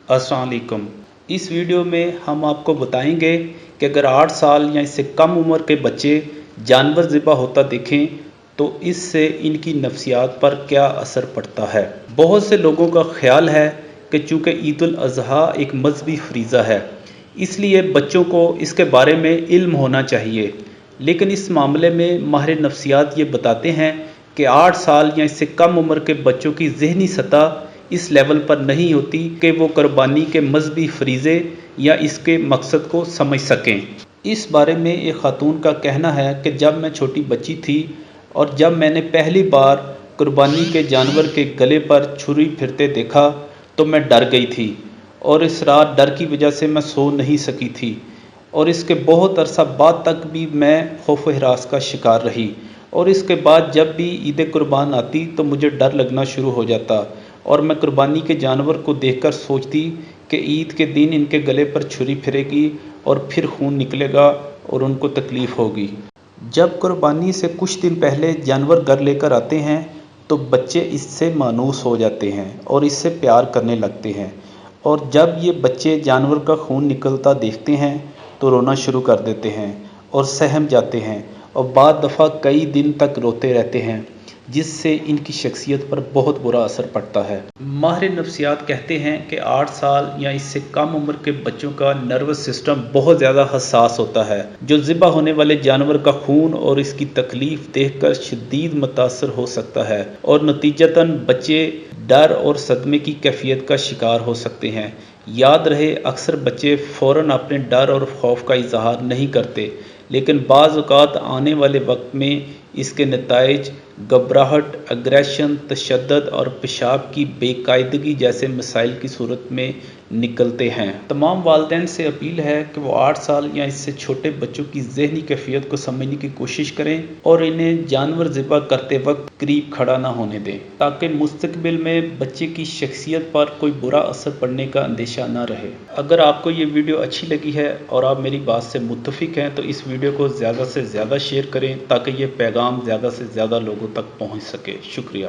अस्सलाम वालेकुम। इस वीडियो में हम आपको बताएंगे कि अगर 8 साल या इससे कम उम्र के बच्चे जानवर ज़िबा होता देखें तो इससे इनकी नफ्सियात पर क्या असर पड़ता है। बहुत से लोगों का ख्याल है कि चूँकि ईद उल अज़हा एक मजहबी फरीज़ा है, इसलिए बच्चों को इसके बारे में इल्म होना चाहिए, लेकिन इस मामले में माहिर नफ्सियात ये बताते हैं कि 8 साल या इससे कम उम्र के बच्चों की ज़हनी सतह इस लेवल पर नहीं होती कि वो कुर्बानी के मजहबी फरीज़े या इसके मकसद को समझ सकें। इस बारे में एक खातून का कहना है कि जब मैं छोटी बच्ची थी और जब मैंने पहली बार कुर्बानी के जानवर के गले पर छुरी फिरते देखा तो मैं डर गई थी और इस रात डर की वजह से मैं सो नहीं सकी थी और इसके बहुत अरसा बाद तक भी मैं खौफ हरास का शिकार रही। और इसके बाद जब भी ईद कुर्बान आती तो मुझे डर लगना शुरू हो जाता और मैं कुर्बानी के जानवर को देखकर सोचती कि ईद के दिन इनके गले पर छुरी फिरेगी और फिर खून निकलेगा और उनको तकलीफ़ होगी। जब कुर्बानी से कुछ दिन पहले जानवर घर लेकर आते हैं तो बच्चे इससे मानूस हो जाते हैं और इससे प्यार करने लगते हैं, और जब ये बच्चे जानवर का खून निकलता देखते हैं तो रोना शुरू कर देते हैं और सहम जाते हैं और बाद दफ़ा कई दिन तक रोते रहते हैं, जिससे इनकी शख्सियत पर बहुत बुरा असर पड़ता है। माहिर नफ्सियात कहते हैं कि 8 साल या इससे कम उम्र के बच्चों का नर्वस सिस्टम बहुत ज़्यादा हसास होता है, जो ज़िबा होने वाले जानवर का खून और इसकी तकलीफ़ देखकर शदीद मुतासर हो सकता है और नतीजतन बच्चे डर और सदमे की कैफियत का शिकार हो सकते हैं। याद रहे, अक्सर बच्चे फ़ौरन अपने डर और खौफ का इजहार नहीं करते, लेकिन बाज़ औक़ात आने वाले वक्त में इसके नताइज घबराहट, अग्रेशन, तशद्दुद और पेशाब की बेकायदगी जैसे मसाइल की सूरत में निकलते हैं। तमाम वालिदैन से अपील है कि वो 8 साल या इससे छोटे बच्चों की ज़हनी कैफियत को समझने की कोशिश करें और इन्हें जानवर ज़िबा करते वक्त करीब खड़ा ना होने दें, ताकि मुस्तकबिल में बच्चे की शख्सियत पर कोई बुरा असर पड़ने का अंदेशा ना रहे। अगर आपको ये वीडियो अच्छी लगी है और आप मेरी बात से मुत्तफिक हैं तो इस वीडियो को ज़्यादा से ज़्यादा शेयर करें ताकि ये पैगाम ज़्यादा से ज़्यादा लोगों तक पहुँच सके। शुक्रिया।